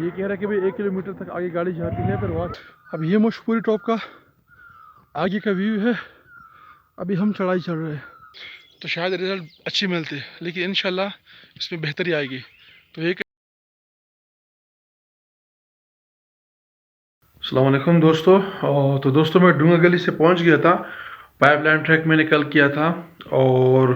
ये कह रहा है कि भाई 1 किलोमीटर तक आगे गाड़ी जाती है फिर वहाँ। अब ये मशहूरी टॉप का आगे का व्यू है। अभी हम चढ़ाई चढ़ रहे हैं तो शायद रिज़ल्ट अच्छी मिलती लेकिन इंशाल्लाह इसमें बेहतरी आएगी। तो एक अस्सलाम वालेकुम दोस्तों। तो दोस्तों मैं डूंगा गली से पहुंच गया था। पाइपलाइन ट्रैक मैंने कल किया था और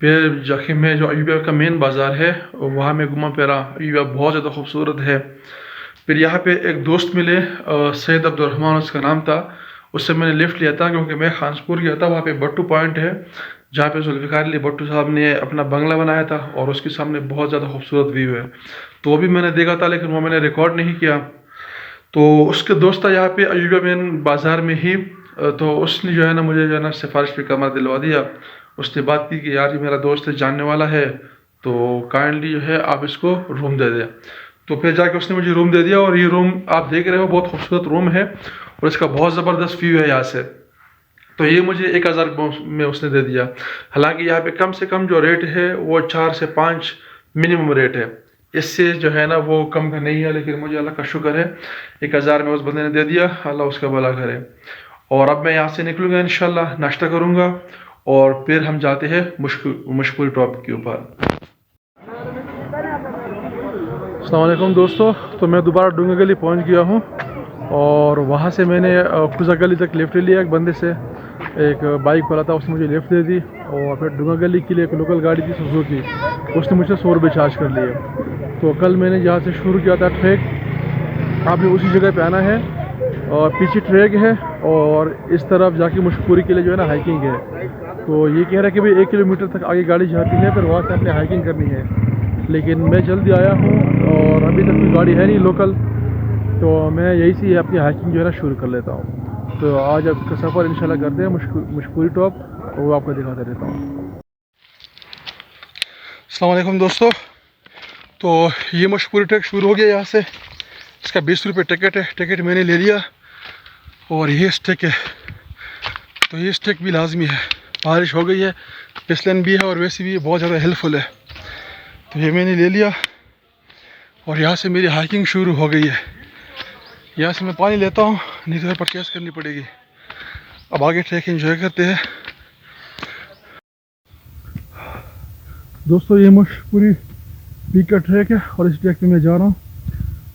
फिर जाके मैं जो अयूबिया का मेन बाज़ार है वहाँ मैं घुमा फिरा। अयूबिया बहुत ज़्यादा खूबसूरत है। फिर यहाँ पे एक दोस्त मिले, सैयद अब्दुलरहमान उसका नाम था। उससे मैंने लिफ्ट लिया था क्योंकि मैं खानसपुर गया था। वहाँ पे बट्टू पॉइंट है जहाँ पे जुल्फ़िकार अली भुट्टो साहब ने अपना बंगला बनाया था और उसके सामने बहुत ज़्यादा खूबसूरत व्यू है। तो वो भी मैंने देखा था लेकिन वो मैंने रिकॉर्ड नहीं किया। तो उसके दोस्त था यहाँ पे अयूबिया मेन बाज़ार में ही। तो उसने जो है ना मुझे जो है ना सिफारिश पे कमरा दिलवा दिया। उसने बात की कि यार ये मेरा दोस्त है, जानने वाला है, तो काइंडली जो है आप इसको रूम दे दें। तो फिर जाके उसने मुझे रूम दे दिया और ये रूम आप देख रहे हो बहुत खूबसूरत रूम है और इसका बहुत ज़बरदस्त व्यू है यहाँ से। तो ये मुझे 1000 में उसने दे दिया। हालांकि यहाँ पे कम से कम जो रेट है वो 4 से 5 मिनिमम रेट है। इससे जो है ना वो कम का नहीं है, लेकिन मुझे अल्लाह का शुक्र है 1000 में उस बंदे ने दे दिया। अल्लाह उसका भला करे। और अब मैं यहाँ से निकलूँगा, इंशाल्लाह नाश्ता करूँगा और फिर हम जाते हैं मुश्किल टॉप के ऊपर। अस्सलाम वालेकुम दोस्तों। तो मैं दोबारा डूंगा गली पहुँच गया हूँ और वहाँ से मैंने खुजा गली तक लिफ्ट लिया एक बंदे से। एक बाइक वाला था, उसने मुझे लिफ्ट दे दी और फिर डूंगा गली के लिए एक लोकल गाड़ी थी सुजुकी, उसने मुझसे 100 रुपये चार्ज कर लिए। तो कल मैंने जहाँ से शुरू किया था ट्रैक, आपने उसी जगह पे आना है और पीछे ट्रैक है और इस तरफ जाके मुश्कपुरी के लिए जो है ना हाइकिंग है। तो ये कह रहा है कि भाई 1 किलोमीटर तक आगे गाड़ी जाती है फिर वहाँ से आपने हाइकिंग करनी है। लेकिन मैं जल्दी आया हूँ और अभी तक कोई गाड़ी है नहीं लोकल, तो मैं यही से अपनी हाइकिंग जो है ना शुरू कर लेता हूँ। तो आज आपका सफ़र इंशाल्लाह करते हैं मुश्कपुरी टॉप, वो आपको दिखाते रहता हूँ। अस्सलाम वालेकुम दोस्तों। तो ये मुश्कपुरी ट्रैक शुरू हो गया यहाँ से। इसका 20 रुपये टिकट है। टिकट मैंने ले लिया और ये स्टिक है, तो ये स्टिक भी लाजमी है। बारिश हो गई है, फिसलन भी है और वैसे भी बहुत ज़्यादा हेल्पफुल है। तो ये मैंने ले लिया और यहाँ से मेरी हाइकिंग शुरू हो गई है। यहाँ से मैं पानी लेता हूँ, नहीं तो परचेस करनी पड़ेगी। अब आगे ट्रैक एंजॉय करते हैं दोस्तों। ये मुश्कपुरी पीक का ट्रैक है और इस ट्रैक पे मैं जा रहा हूँ।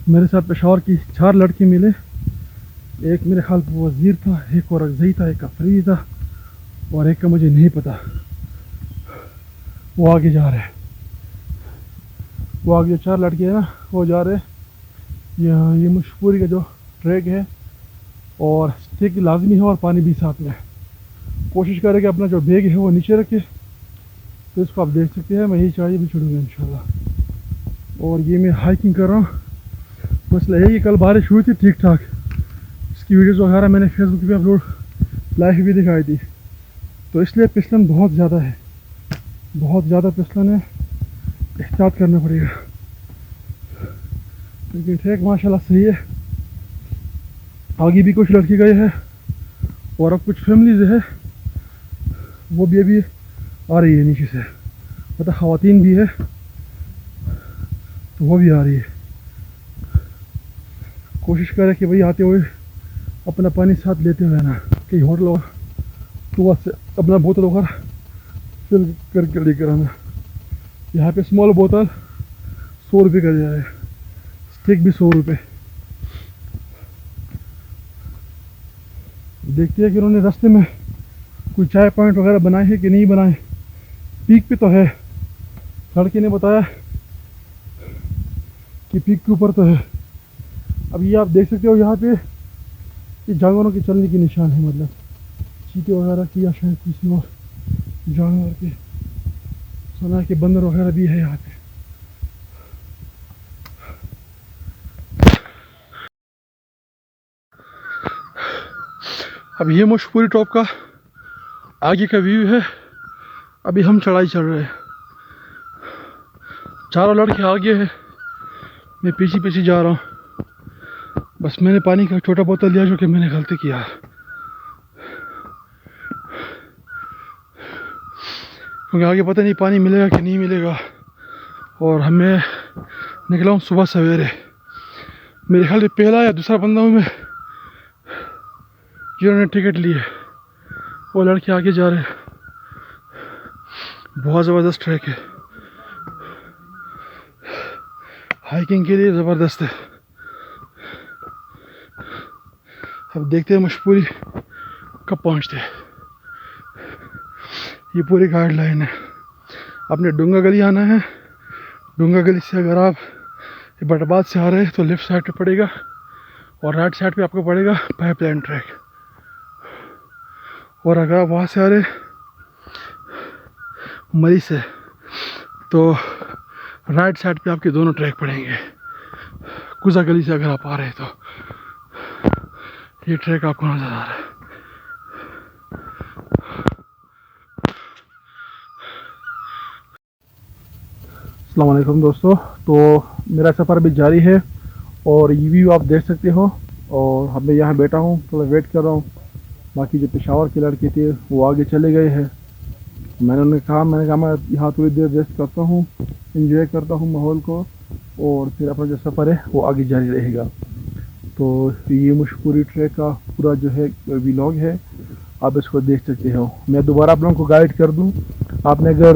मेरे साथ पेशावर की 4 लड़के मिले। एक मेरे ख्याल पर वज़ीर था, एक और अगजई था, एक अफरी था और एक का मुझे नहीं पता। वो आगे जा रहे हैं, वो आगे 4 लड़के हैं ना वो जा रहे हैं। ये मुश्कपुरी का जो ट्रैक है और स्टिक लाजमी है और पानी भी साथ में। कोशिश करें कि अपना जो बैग है वो नीचे रखे। तो इसको आप देख सकते हैं, मैं यही चाहिए भी चढ़ूँगा इंशाल्लाह। और ये मैं हाइकिंग कर रहा हूँ। मसला है कि कल बारिश हुई थी ठीक ठाक, इसकी वीडियोज़ वगैरह मैंने फेसबुक पे अपलोड लाइव भी दिखाई थी। तो इसलिए फिसलन बहुत ज़्यादा है, बहुत ज़्यादा फिसलन है, एहतियात करना पड़ेगा। लेकिन ट्रैक माशाल्लाह सही है। आगे भी कुछ लड़के गए हैं और अब कुछ फैमिलीज है वो भी अभी आ रही है नीचे से, मतलब ख़वातीन भी है तो वो भी आ रही है। कोशिश करें कि भाई आते हुए अपना पानी साथ लेते हुए ना कहीं होटल और तो से अपना बोतल वगैरह फिल करके लेकर आना। यहाँ पे स्मॉल बोतल 100 रुपये का दिया है, स्टिक भी 100 रुपये। देखते हैं कि उन्होंने रास्ते में कोई चाय पॉइंट वगैरह बनाए हैं कि नहीं बनाए। पीक पे तो है, लड़के ने बताया कि पीक के ऊपर तो है। अब ये आप देख सकते हो यहाँ पे ये जानवरों के चलने के निशान है, मतलब चीते वगैरह की या शायद किसी और जानवर के। सुना है कि बंदर वगैरह भी है यहाँ पे। अब ये मुश्कपुरी टॉप का आगे का व्यू है। अभी हम चढ़ाई चढ़ रहे हैं, चारों लड़के आगे हैं, मैं पीछे पीछे जा रहा हूँ। बस मैंने पानी का छोटा बोतल लिया जो कि मैंने गलती किया। क्योंकि आगे पता नहीं पानी मिलेगा कि नहीं मिलेगा। और हमें निकला हूँ सुबह सवेरे, मेरे ख्याल से पहला या दूसरा बंदा हूँ मैं जिन्होंने टिकट ली है। वो लड़के आगे जा रहे हैं। बहुत ज़बरदस्त ट्रैक है, हाइकिंग के लिए ज़बरदस्त है। अब देखते हैं मशहूरी कब पहुंचते हैं। ये पूरी गाइडलाइन है। आपने डूंगा गली आना है। डूंगा गली से अगर आप बटाबाद से आ रहे हैं तो लेफ्ट साइड पे पड़ेगा और राइट साइड पे आपको पड़ेगा पाइपलाइन ट्रैक। और अगर आप वहाँ से आ रहे मरी से तो राइट साइड पे आपके दोनों ट्रैक पड़ेंगे। कुजा गली से अगर आप आ रहे हैं तो ये ट्रैक आपको नजर आ रहा है। अस्सलाम वालेकुम दोस्तों, तो मेरा सफ़र अभी जारी है और ये व्यू आप देख सकते हो। और अब मैं यहाँ बैठा हूँ, थोड़ा वेट कर रहा हूँ। बाकी जो पेशावर के लड़के थे वो आगे चले गए हैं। मैंने कहा मैं यहाँ थोड़ी देर रेस्ट करता हूँ, इंजॉय करता हूँ माहौल को, और फिर अपना जो सफ़र है वो आगे जारी रहेगा। तो ये मशहूरी ट्रैक का पूरा जो है व्लॉग है, आप इसको देख सकते हो। मैं दोबारा आप लोगों को गाइड कर दूं। आपने अगर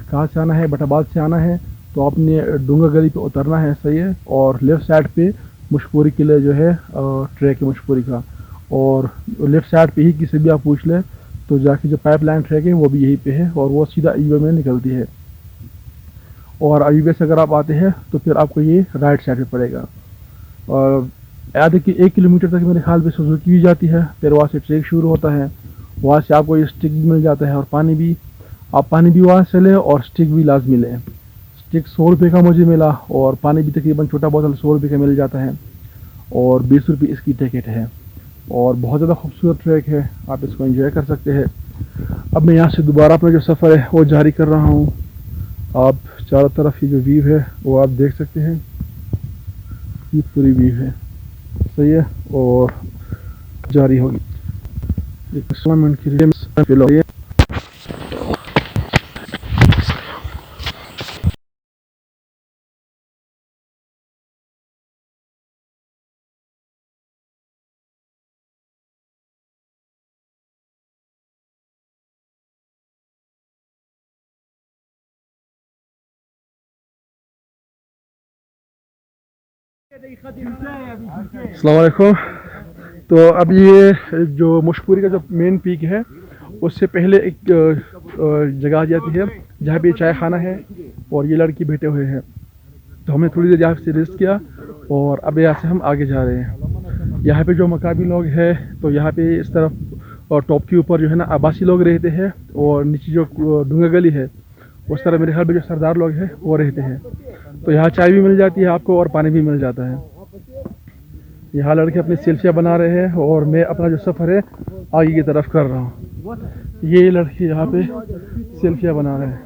कहाँ से आना है, बटाबाद से आना है तो आपने डूंगा गली पे उतरना है, सही है। और लेफ़्ट साइड पे मशहूरी के लिए जो है ट्रैक है मशहूरी का, और लेफ़्ट साइड पे ही किसी भी आप पूछ ले तो जाके जो पाइपलाइन ट्रैक है वो भी यहीं पे है और वो सीधा ईवे में निकलती है। और ईवे से अगर आप आते हैं तो फिर आपको ये राइट साइड पे पड़ेगा। और आधे कि 1 किलोमीटर तक मेरे ख्याल पे सुजुकी भी जाती है, फिर वहाँ से ट्रैक शुरू होता है। वहाँ से आपको ये स्टिक भी मिल जाता है और पानी भी, आप पानी भी वहाँ से लें और स्टिक भी लाजमी लें। स्टिक 100 रुपये का मुझे मिला और पानी भी तकरीबन छोटा बोतल 100 रुपये का मिल जाता है और 20 रुपये इसकी टिकट है। और बहुत ज़्यादा खूबसूरत ट्रैक है, आप इसको एंजॉय कर सकते हैं। अब मैं यहाँ से दोबारा अपना जो सफ़र है वो जारी कर रहा हूँ। आप चारों तरफ ये जो व्यू है वो आप देख सकते हैं, ये पूरी व्यू है, सही है। और जारी होगी 16 मिनट के लिए। अस्सलाम वालेकुम। तो अब ये जो मशहूरी का जो मेन पीक है उससे पहले एक जगह आ जाती है जहाँ पे चाय खाना है और ये लड़की बैठे हुए हैं। तो हमने थोड़ी देर यहाँ से रेस्ट किया और अब यहाँ से हम आगे जा रहे हैं। यहाँ पे जो मकामी लोग हैं तो यहाँ पे इस तरफ और टॉप के ऊपर जो है ना आबासी लोग रहते हैं और नीचे जो डूंगा गली है उस तरह मेरे ख्याल में जो सरदार लोग हैं वो रहते हैं। तो यहाँ चाय भी मिल जाती है आपको और पानी भी मिल जाता है। यहाँ लड़के अपनी सेल्फियाँ बना रहे हैं और मैं अपना जो सफ़र है आगे की तरफ कर रहा हूँ। ये लड़के यहाँ पे सेल्फियाँ बना रहे हैं।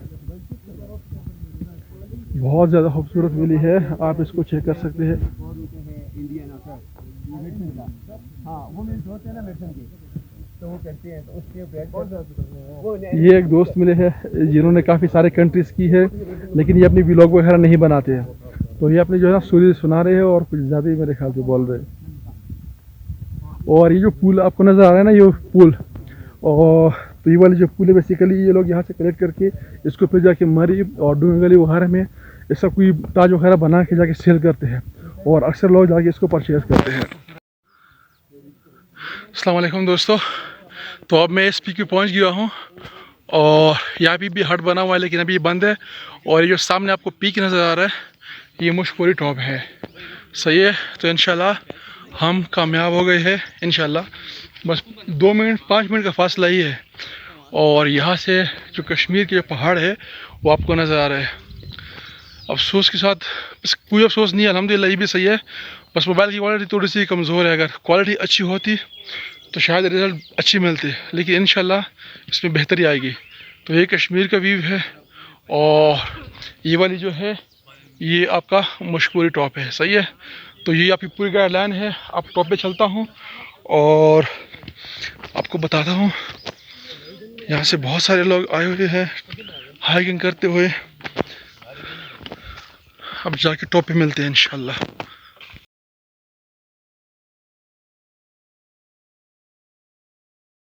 बहुत ज़्यादा खूबसूरत वैली है, आप इसको चेक कर सकते हैं। ये एक दोस्त मिले हैं जिन्होंने काफ़ी सारे कंट्रीज़ की है लेकिन ये अपनी व्लॉग वगैरह नहीं बनाते हैं, तो ये अपनी जो है ना स्टोरी सुना रहे हैं और कुछ ज़्यादा ही मेरे ख्याल से बोल रहे हैं। और ये जो पुल आपको नज़र आ रहा है ना, ये पुल, और तो ये वाली जो पुल है बेसिकली ये लोग यहाँ से कलेक्ट करके इसको फिर जाके मरी और डूंगली वगैरह में इसका कोई ताज वगैरह बना के जाके सेल करते हैं और अक्सर लोग जाके इसको परचेज़ करते हैं। अस्सलाम वालेकुम दोस्तों, तो अब मैं इस पीक पे पहुँच गया हूँ और यहाँ भी हट बना हुआ है लेकिन अभी ये बंद है। और ये जो सामने आपको पीक नज़र आ रहा है ये मशहूरी टॉप है, सही है। तो इंशाल्लाह हम कामयाब हो गए हैं इंशाल्लाह। बस 2 मिनट 5 मिनट का फासला ही है और यहाँ से जो कश्मीर के जो पहाड़ है वो आपको नज़र आ रहा है। अफसोस के साथ, बस कोई अफसोस नहीं है, अल्हम्दुलिल्लाह ये भी सही है। बस मोबाइल की क्वालिटी थोड़ी सी कमज़ोर है, अगर क्वालिटी अच्छी होती तो शायद रिज़ल्ट अच्छी मिलती, लेकिन इंशाल्लाह इसमें बेहतरी आएगी। तो ये कश्मीर का व्यू है और ये वाली जो है ये आपका मशहूरी टॉप है, सही है। तो ये आपकी पूरी गाइडलाइन है। आप टॉप पे चलता हूँ और आपको बताता हूँ। यहाँ से बहुत सारे लोग आए हुए हैं हाइकिंग करते हुए। अब जाके टॉप पे मिलते हैं इंशाल्लाह।